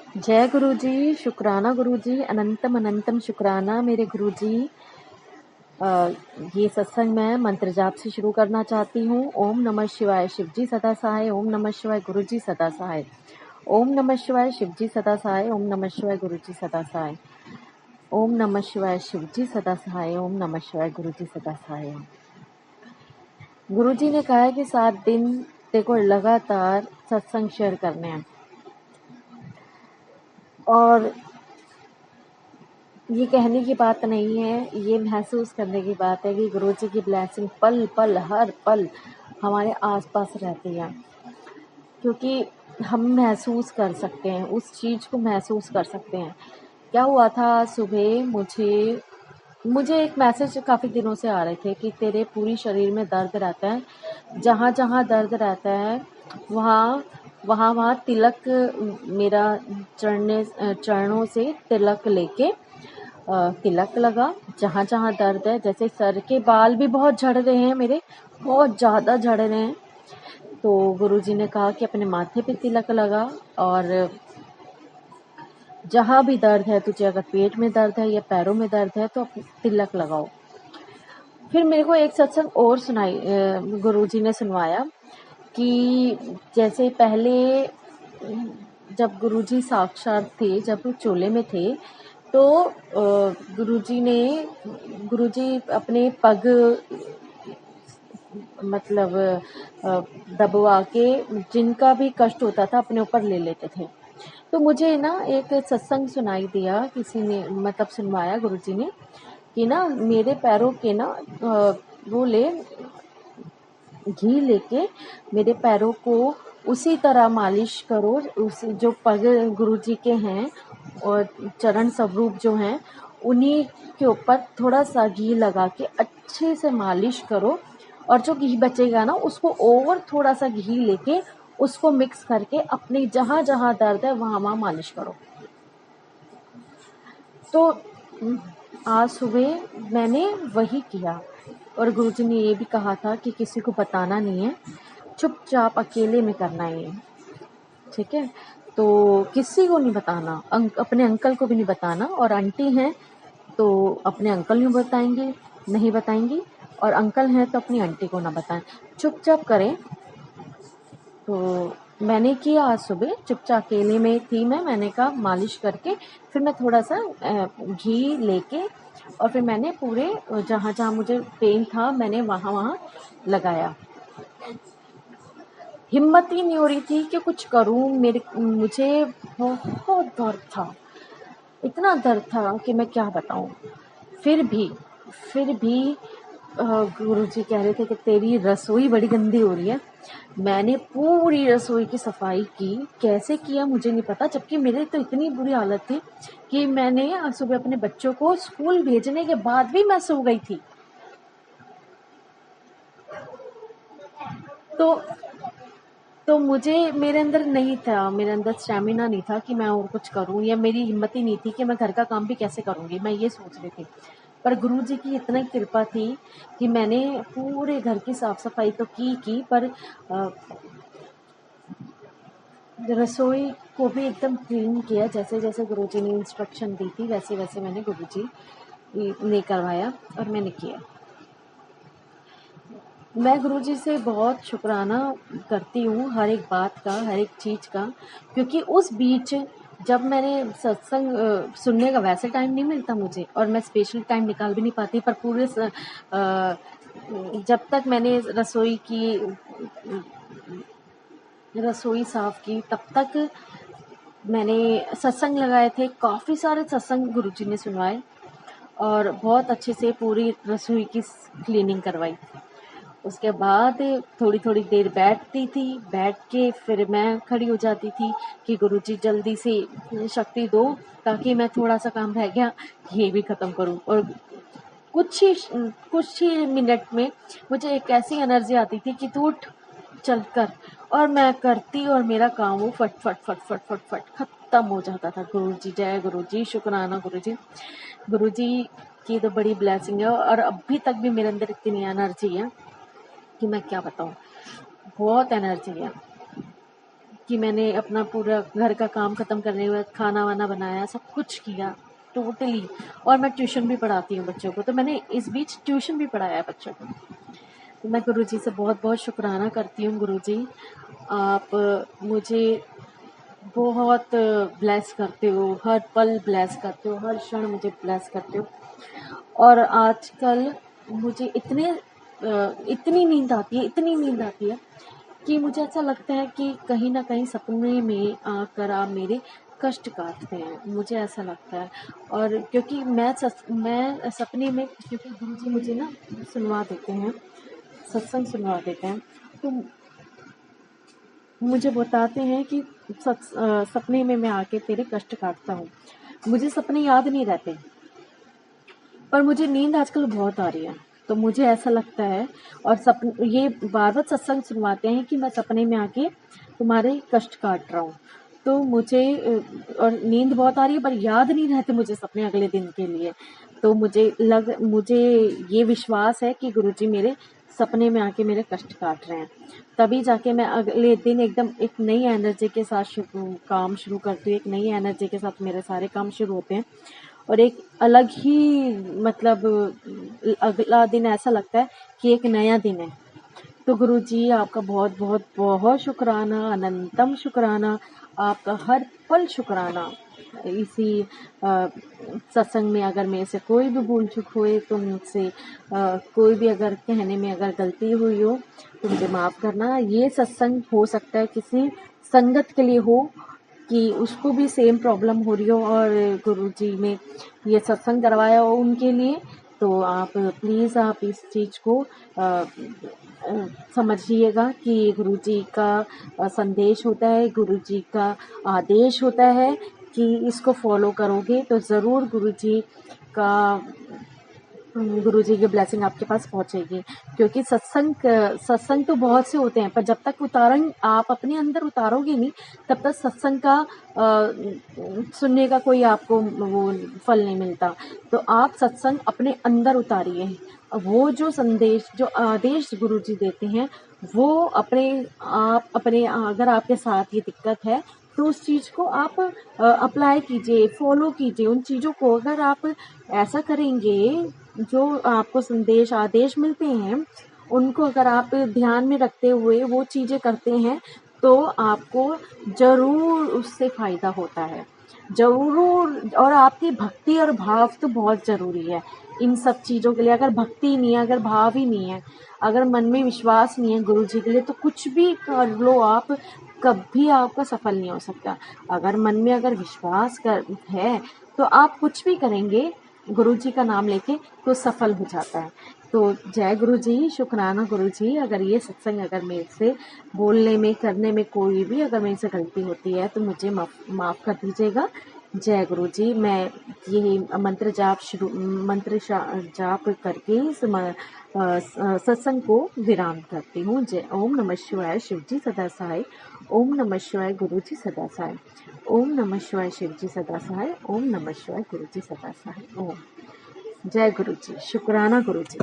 जय गुरु जी, शुक्राना गुरु जी, अनंतम अनंतम शुक्राना मेरे गुरु जी। ये सत्संग मैं मंत्र जाप से शुरू करना चाहती हूँ। ओम नमः शिवाय शिव जी सदा सहाय, ओम नमः शिवाय गुरु जी सदा सहाय, ओम नमः शिवाय शिव जी सदा सहाय, ओम नमः शिवाय गुरु जी सदा सहाय, ओम नमः शिवाय शिव जी सदा सहाय, ओम नमः शिवाय गुरु जी सदा सहाय। गुरु जी ने कहा है कि 7 दिन देखो लगातार सत्संग शेयर करने हैं, और ये कहने की बात नहीं है, ये महसूस करने की बात है कि गुरु जी की ब्लेसिंग पल पल हर पल हमारे आसपास रहती है, क्योंकि हम महसूस कर सकते हैं, उस चीज़ को महसूस कर सकते हैं। क्या हुआ था सुबह, मुझे एक मैसेज काफ़ी दिनों से आ रहे थे कि तेरे पूरी शरीर में दर्द रहता है, जहाँ जहाँ दर्द रहता है वहाँ वहाँ तिलक, मेरा चरणों से तिलक लेके तिलक लगा। जहाँ जहाँ दर्द है, जैसे सर के बाल भी बहुत झड़ रहे हैं मेरे, बहुत ज़्यादा झड़ रहे हैं, तो गुरुजी ने कहा कि अपने माथे पे तिलक लगा, और जहाँ भी दर्द है तुझे, अगर पेट में दर्द है या पैरों में दर्द है तो तिलक लगाओ। फिर मेरे को एक सत्संग और गुरुजी ने सुनवाया कि जैसे पहले जब गुरुजी साक्षात थे, जब चोले में थे, तो गुरुजी अपने पग मतलब दबवा के जिनका भी कष्ट होता था अपने ऊपर ले लेते थे। तो मुझे ना एक सत्संग सुनाई दिया, किसी ने मतलब सुनवाया गुरुजी ने कि ना मेरे पैरों के ना वो घी लेके मेरे पैरों को उसी तरह मालिश करो, उस जो पग गुरुजी के हैं और चरण स्वरूप जो हैं उन्हीं के ऊपर थोड़ा सा घी लगा के अच्छे से मालिश करो, और जो घी बचेगा ना उसको और थोड़ा सा घी लेके उसको मिक्स करके अपनी जहाँ जहाँ दर्द है वहाँ वहाँ मालिश करो। तो आज सुबह मैंने वही किया, और गुरुजी ने ये भी कहा था कि किसी को बताना नहीं है, चुपचाप अकेले में करना है ये, ठीक है। तो किसी को नहीं बताना, अपने अंकल को भी नहीं बताना, और आंटी हैं तो अपने अंकल नहीं बताएंगे, नहीं बताएंगी, और अंकल हैं तो अपनी आंटी को ना बताएं, चुपचाप करें। तो मैंने किया आज सुबह, चुपचाप अकेले में थी मैंने कहा मालिश करके फिर मैं थोड़ा सा घी लेके, और फिर मैंने पूरे जहाँ जहाँ मुझे पेन था मैंने वहाँ वहाँ लगाया। हिम्मत ही नहीं हो रही थी कि कुछ करूँ, मुझे बहुत दर्द था, इतना दर्द था कि मैं क्या बताऊँ। फिर भी गुरुजी कह रहे थे कि तेरी रसोई बड़ी गंदी हो रही है। मैंने पूरी रसोई की सफाई की, कैसे किया मुझे नहीं पता, जबकि मेरे तो इतनी बुरी हालत थी कि मैंने सुबह अपने बच्चों को स्कूल भेजने के बाद भी मैं सो गई थी। तो मुझे मेरे अंदर नहीं था, मेरे अंदर स्टैमिना नहीं था कि मैं और कुछ करूं, या मेरी हिम्मत ही नहीं थी कि मैं घर का काम भी कैसे करूंगी, मैं ये सोच रही थी। पर गुरुजी की इतनी कृपा थी कि मैंने पूरे घर की साफ सफाई तो की, पर रसोई को भी एकदम क्लीन किया, जैसे जैसे गुरुजी ने इंस्ट्रक्शन दी थी वैसे वैसे मैंने गुरुजी ने करवाया और मैंने किया। मैं गुरुजी से बहुत शुक्राना करती हूँ हर एक बात का, हर एक चीज़ का, क्योंकि उस बीच जब मैंने सत्संग सुनने का वैसे टाइम नहीं मिलता मुझे, और मैं स्पेशल टाइम निकाल भी नहीं पाती, पर जब तक मैंने रसोई साफ की तब तक मैंने सत्संग लगाए थे, काफ़ी सारे सत्संग गुरुजी ने सुनवाए, और बहुत अच्छे से पूरी रसोई की क्लीनिंग करवाई। उसके बाद थोड़ी थोड़ी देर बैठती थी, बैठ के फिर मैं खड़ी हो जाती थी कि गुरुजी जल्दी से शक्ति दो, ताकि मैं थोड़ा सा काम रह गया ये भी ख़त्म करूं, और कुछ ही मिनट में मुझे एक ऐसी एनर्जी आती थी कि तू उठ चल कर, और मैं करती और मेरा काम वो फट फट फट फट फट फट खत्म हो जाता था। गुरुजी, जय गुरुजी, शुक्राना गुरुजी। गुरुजी की तो बड़ी ब्लेसिंग है, और अभी तक भी मेरे अंदर इतनी एनर्जी है कि मैं क्या बताऊं, बहुत एनर्जी है। कि मैंने अपना पूरा घर का काम ख़त्म करने के बाद खाना वाना बनाया, सब कुछ किया टोटली। और मैं ट्यूशन भी पढ़ाती हूँ बच्चों को, तो मैंने इस बीच ट्यूशन भी पढ़ाया बच्चों को। तो मैं गुरुजी से बहुत बहुत शुक्राना करती हूँ। गुरुजी, आप मुझे बहुत ब्लेस करते हो, हर पल ब्लेस करते हो, हर क्षण मुझे ब्लेस करते हो। और आजकल मुझे इतनी नींद आती है, इतनी नींद आती है कि मुझे ऐसा लगता है कि कहीं ना कहीं सपने में आकर आप मेरे कष्ट काटते हैं, मुझे ऐसा लगता है। और क्योंकि मैं सपने में, क्योंकि गुरुजी मुझे ना सुनवा देते हैं, सत्संग सुनवा देते हैं, तो मुझे बताते हैं कि सपने में मैं आके तेरे कष्ट काटता हूँ। मुझे सपने याद नहीं रहते, पर मुझे नींद आजकल बहुत आ रही है, तो मुझे ऐसा लगता है। और ये बार बार सत्संग सुनवाते हैं कि मैं सपने में आके तुम्हारे कष्ट काट रहा हूँ। तो मुझे और नींद बहुत आ रही है, पर याद नहीं रहते मुझे सपने अगले दिन के लिए। तो मुझे ये विश्वास है कि गुरुजी मेरे सपने में आके मेरे कष्ट काट रहे हैं, तभी जाके मैं अगले दिन एकदम एक नई एनर्जी के साथ काम शुरू करती हूँ। एक नई एनर्जी के साथ मेरे सारे काम शुरू होते हैं, और एक अलग ही, मतलब अगला दिन ऐसा लगता है कि एक नया दिन है। तो गुरुजी, आपका बहुत बहुत बहुत शुक्राना, अनंतम शुक्राना, आपका हर पल शुक्राना। इसी सत्संग में अगर मेरे से कोई भी भूल चूक हुए तो मुझसे कोई भी अगर कहने में अगर गलती हुई हो तो मुझे माफ़ करना। ये सत्संग हो सकता है किसी संगत के लिए हो कि उसको भी सेम प्रॉब्लम हो रही हो और गुरुजी ने ये सत्संग करवाया हो उनके लिए। तो आप प्लीज़ आप इस चीज़ को समझिएगा कि गुरुजी का संदेश होता है, गुरुजी का आदेश होता है कि इसको फॉलो करोगे तो ज़रूर गुरुजी की ब्लेसिंग आपके पास पहुंचेगी। क्योंकि सत्संग तो बहुत से होते हैं, पर जब तक आप अपने अंदर उतारोगे नहीं, तब तक सत्संग का सुनने का कोई आपको वो फल नहीं मिलता। तो आप सत्संग अपने अंदर उतारिए। वो जो संदेश, जो आदेश गुरुजी देते हैं, वो अपने अगर आपके साथ ये दिक्कत है तो उस चीज़ को आप अप्लाई कीजिए, फॉलो कीजिए उन चीज़ों को। अगर आप ऐसा करेंगे, जो आपको संदेश आदेश मिलते हैं उनको अगर आप ध्यान में रखते हुए वो चीज़ें करते हैं, तो आपको ज़रूर उससे फ़ायदा होता है, ज़रूर। और आपकी भक्ति और भाव तो बहुत ज़रूरी है इन सब चीज़ों के लिए। अगर भक्ति नहीं है, अगर भाव ही नहीं है, अगर मन में विश्वास नहीं है गुरुजी के लिए, तो कुछ भी कर लो आप, कभी आपका सफल नहीं हो सकता। अगर मन में अगर विश्वास है तो आप कुछ भी करेंगे गुरुजी का नाम लेके तो सफल हो जाता है। तो जय गुरुजी, शुक्राना गुरुजी। अगर ये सत्संग अगर मेरे से बोलने में, करने में कोई भी अगर मेरे से गलती होती है तो मुझे माफ़ कर दीजिएगा। जय गुरुजी। मैं यही मंत्र जाप करके इस सत्संग को विराम करती हूँ। जय ओम नमः शिवाय, शिवजी सदा सहाय। ओम नमः शिवाय, गुरुजी सदा सहाय। ओम नमः शिवाय, शिवजी सदा सहाय। ओम नमः शिवाय, गुरुजी सदा सहाय। ओम। जय गुरुजी, शुक्राना गुरुजी।